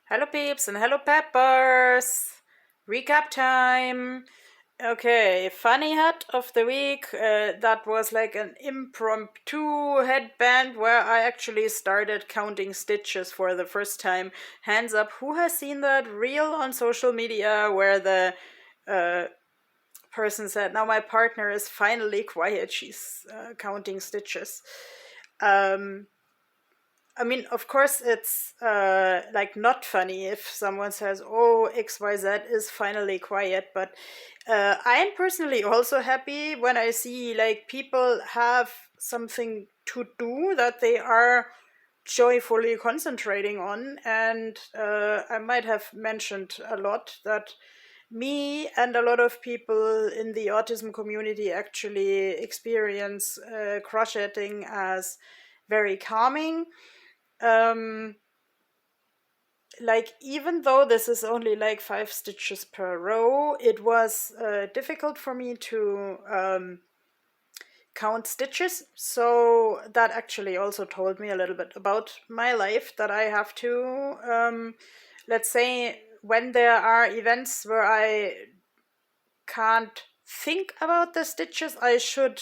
Hello, peeps, and hello, peppers! Recap time! Okay, funny hat of the week. That was like an impromptu headband where I actually started counting stitches for the first time. Hands up, who has seen that reel on social media where the uh, person said, "Now my partner is finally quiet, she's counting stitches." Um, I mean, of course, it's like not funny if someone says, "Oh, XYZ is finally quiet." But I am personally also happy when I see like people have something to do that they are joyfully concentrating on. And I might have mentioned a lot that me and a lot of people in the autism community actually experience crocheting as very calming. um like, even though this is only like 5 stitches per row, it was difficult for me to count stitches, so that actually also told me a little bit about my life, that I have to let's say, when there are events where I can't think about the stitches, I should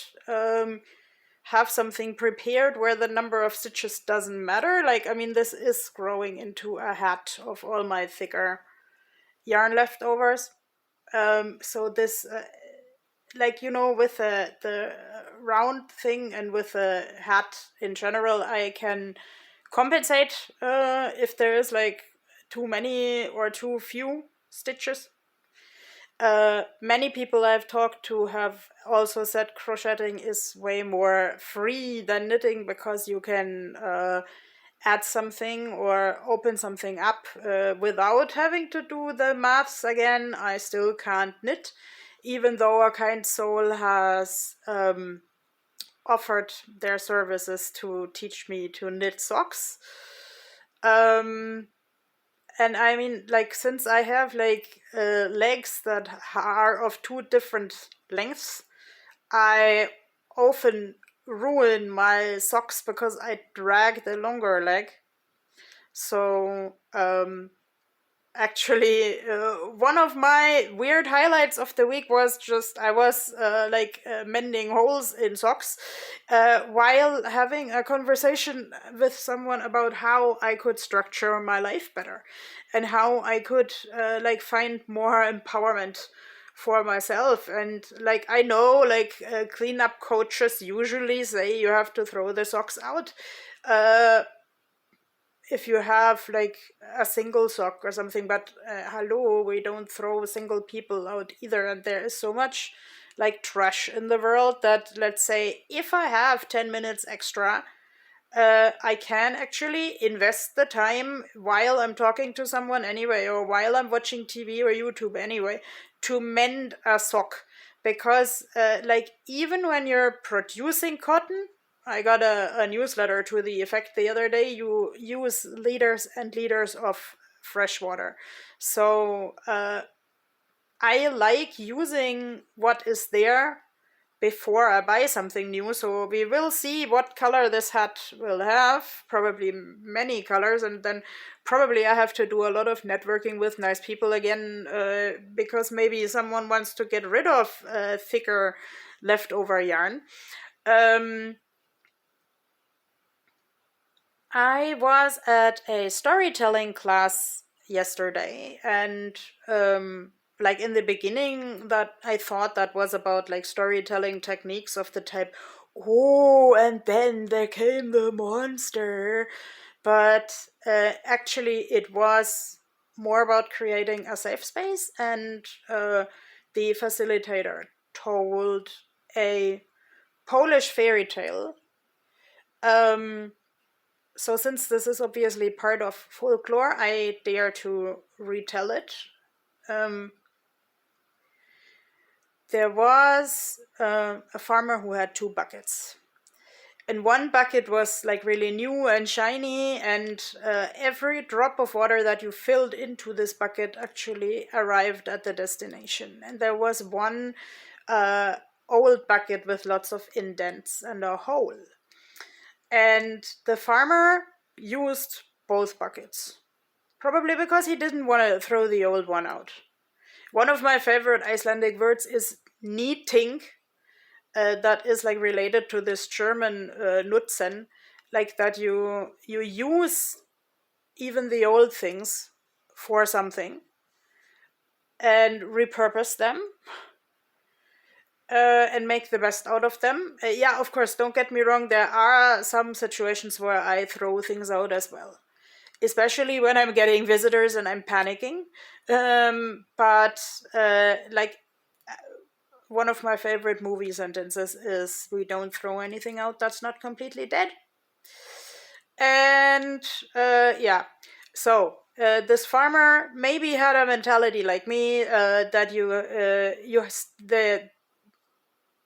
have something prepared where the number of stitches doesn't matter. Like, I mean, this is growing into a hat of all my thicker yarn leftovers. So this, like, with the round thing and with the hat in general, I can compensate if there is like too many or too few stitches. Many people I've talked to have also said crocheting is way more free than knitting because you can add something or open something up without having to do the maths again. I still can't knit, even though a kind soul has offered their services to teach me to knit socks. And I mean, like, since I have like legs that are of two different lengths, I often ruin my socks because I drag the longer leg. So actually, one of my weird highlights of the week was just I was mending holes in socks while having a conversation with someone about how I could structure my life better and how I could find more empowerment for myself. And like, I know, like, cleanup coaches usually say you have to throw the socks out if you have like a single sock or something, but hello, we don't throw single people out either. And there is so much like trash in the world that, let's say, if I have 10 minutes extra, I can actually invest the time while I'm talking to someone anyway, or while I'm watching TV or YouTube anyway, to mend a sock. Because like, even when you're producing cotton, I got a newsletter to the effect the other day, you use liters and liters of fresh water. So I like using what is there before I buy something new. So we will see what color this hat will have. Probably many colors, and then probably I have to do a lot of networking with nice people again, because maybe someone wants to get rid of thicker leftover yarn. I was at a storytelling class yesterday, and like, in the beginning, that I thought that was about like storytelling techniques of the type, oh, and then there came the monster. But actually, it was more about creating a safe space, and the facilitator told a Polish fairy tale. Um, so since this is obviously part of folklore, I dare to retell it. Um, there was a farmer who had 2 buckets. And one bucket was like really new and shiny, and every drop of water that you filled into this bucket actually arrived at the destination. And there was one old bucket with lots of indents and a hole. And the farmer used both buckets Probably because he didn't want to throw the old one out. One of my favorite Icelandic words is nýting, that is like related to this German nutzen, like that you use even the old things for something and repurpose them and make the best out of them. Yeah, of course, don't get me wrong, there are some situations where I throw things out as well, especially when I'm getting visitors and I'm panicking. But like one of my favorite movie sentences is, "We don't throw anything out that's not completely dead." And yeah, so this farmer maybe had a mentality like me, that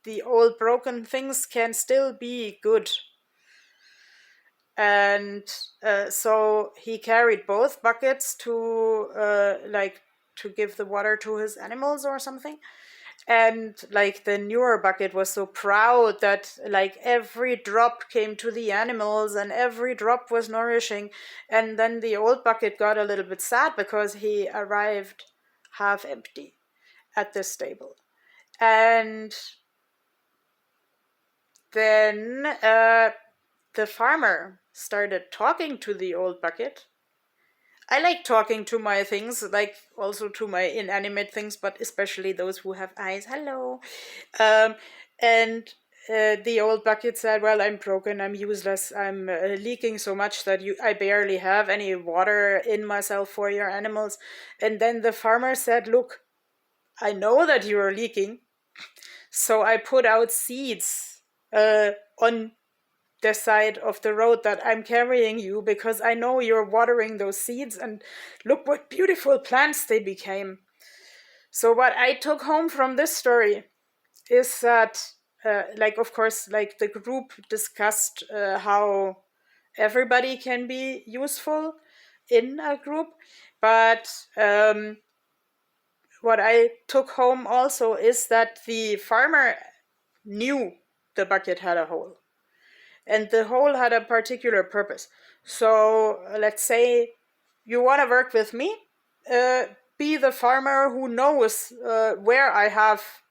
the old broken things can still be good. And so he carried both buckets to to give the water to his animals or something. And like the newer bucket was so proud that like every drop came to the animals and every drop was nourishing. And then the old bucket got a little bit sad because he arrived half empty at the stable. And then the farmer started talking to the old bucket. I like talking to my things, like also to my inanimate things, but especially those who have eyes. Hello. And the old bucket said, "Well, I'm broken, I'm useless, I'm leaking so much that I barely have any water in myself for your animals." And then the farmer said, "Look, I know that you are leaking, so I put out seeds on the side of the road that I'm carrying you, because I know you're watering those seeds, and look what beautiful plants they became." So what I took home from this story is that of course, like the group discussed how everybody can be useful in a group, but what I took home also is that the farmer knew the bucket had a hole, and the hole had a particular purpose. So let's say you want to work with me, be the farmer who knows where I have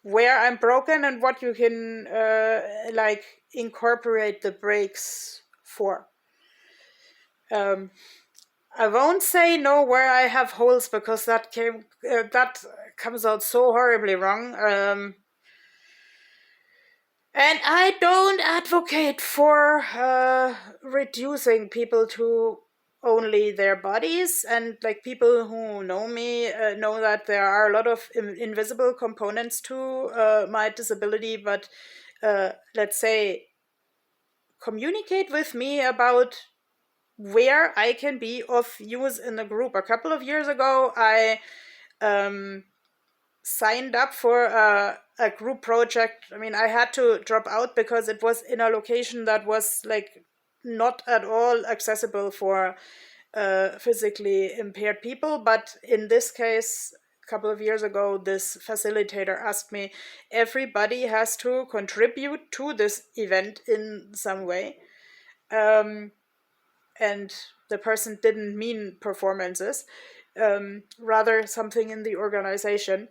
where I'm broken and what you can incorporate the breaks for. I won't say no where I have holes, because that comes out so horribly wrong. And I don't advocate for reducing people to only their bodies. And like people who know me know that there are a lot of invisible components to my disability. But let's say, communicate with me about where I can be of use in the group. A couple of years ago, I signed up for a group project. I mean, I had to drop out because it was in a location that was like not at all accessible for physically impaired people. But in this case, a couple of years ago, this facilitator asked me, everybody has to contribute to this event in some way. And the person didn't mean performances, rather something in the organization.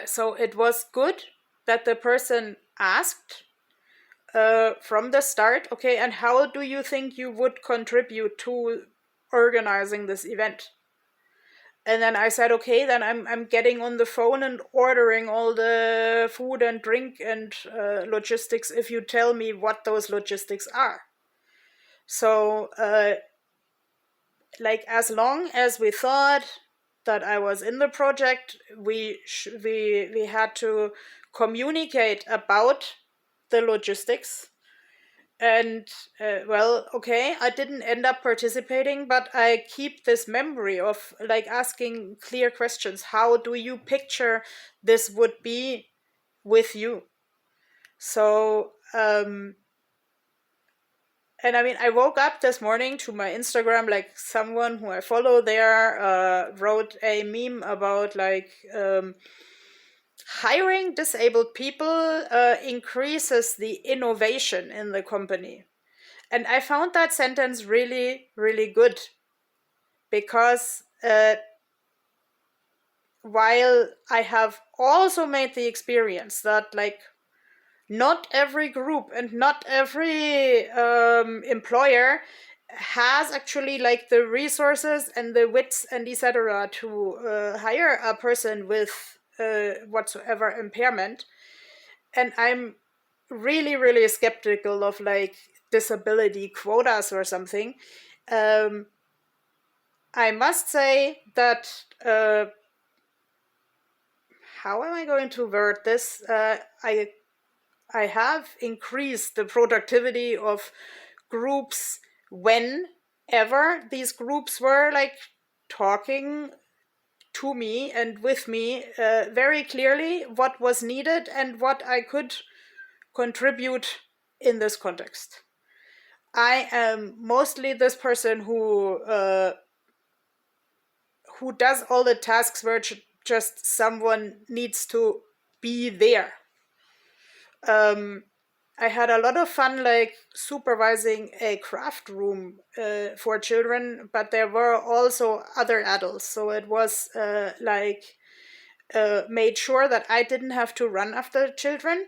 So it was good that the person asked from the start, okay, and how do you think you would contribute to organizing this event? And then I said, okay, then I'm getting on the phone and ordering all the food and drink and logistics if you tell me what those logistics are. So as long as we thought that I was in the project, we had to communicate about the logistics. And okay, I didn't end up participating, but I keep this memory of asking clear questions. How do you picture this would be with you? So and I mean, I woke up this morning to my Instagram, like someone who I follow there wrote a meme about hiring disabled people increases the innovation in the company. And I found that sentence really, really good because while I have also made the experience that, like, not every group and not every employer has actually like the resources and the wits and etc. to hire a person with whatsoever impairment. And I'm really, really skeptical of like disability quotas or something. I must say that how am I going to word this? I have increased the productivity of groups whenever these groups were like talking to me and with me very clearly what was needed and what I could contribute in this context. I am mostly this person who does all the tasks where just someone needs to be there. I had a lot of fun, like supervising a craft room for children, but there were also other adults. So it was made sure that I didn't have to run after children.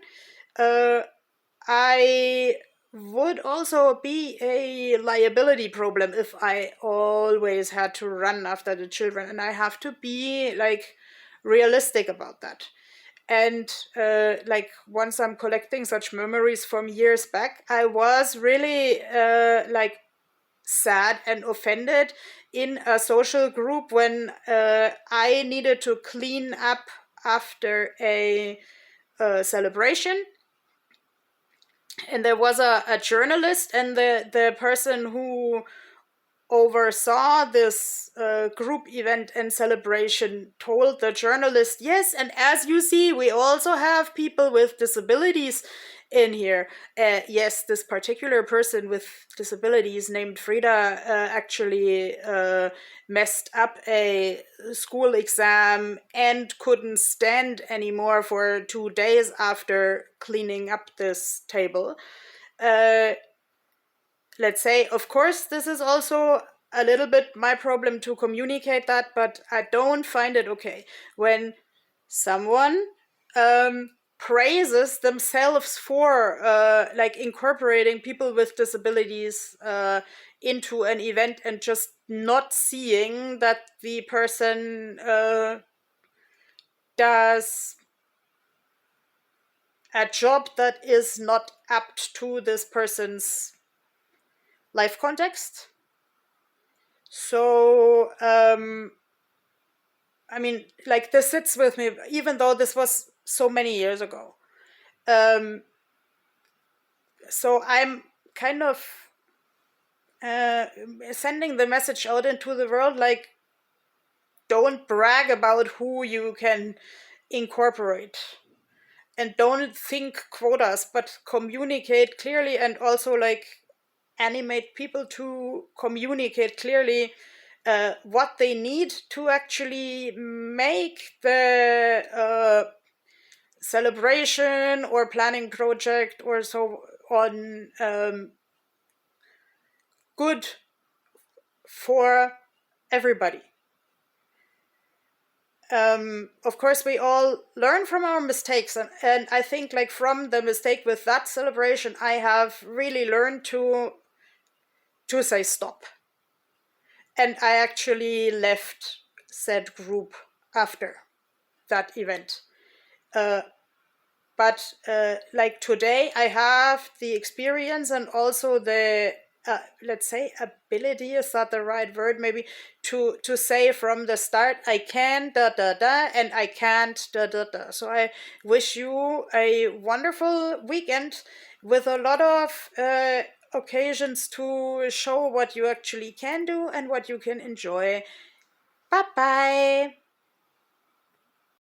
I would also be a liability problem if I always had to run after the children, and I have to be like realistic about that. And like once I'm collecting such memories from years back, I was really like sad and offended in a social group when I needed to clean up after a celebration. And there was a journalist, and the person who oversaw this group event and celebration told the journalist, yes, and as you see, we also have people with disabilities in here. Yes, this particular person with disabilities named Frida actually messed up a school exam and couldn't stand anymore for 2 days after cleaning up this table. Let's say, of course, this is also a little bit my problem to communicate that, but I don't find it okay when someone praises themselves for like incorporating people with disabilities into an event and just not seeing that the person does a job that is not apt to this person's life context. So, I mean, like this sits with me, even though this was so many years ago. So I'm kind of sending the message out into the world, like, don't brag about who you can incorporate. And don't think quotas, but communicate clearly, and also like animate people to communicate clearly what they need to actually make the celebration or planning project or so on good for everybody. Of course, we all learn from our mistakes, and I think like from the mistake with that celebration, I have really learned to say stop. And I actually left said group after that event. But like today, I have the experience and also the let's say ability, is that the right word, maybe, to say from the start, I can da da da and I can't da da da. So I wish you a wonderful weekend with a lot of occasions to show what you actually can do and what you can enjoy. Bye bye.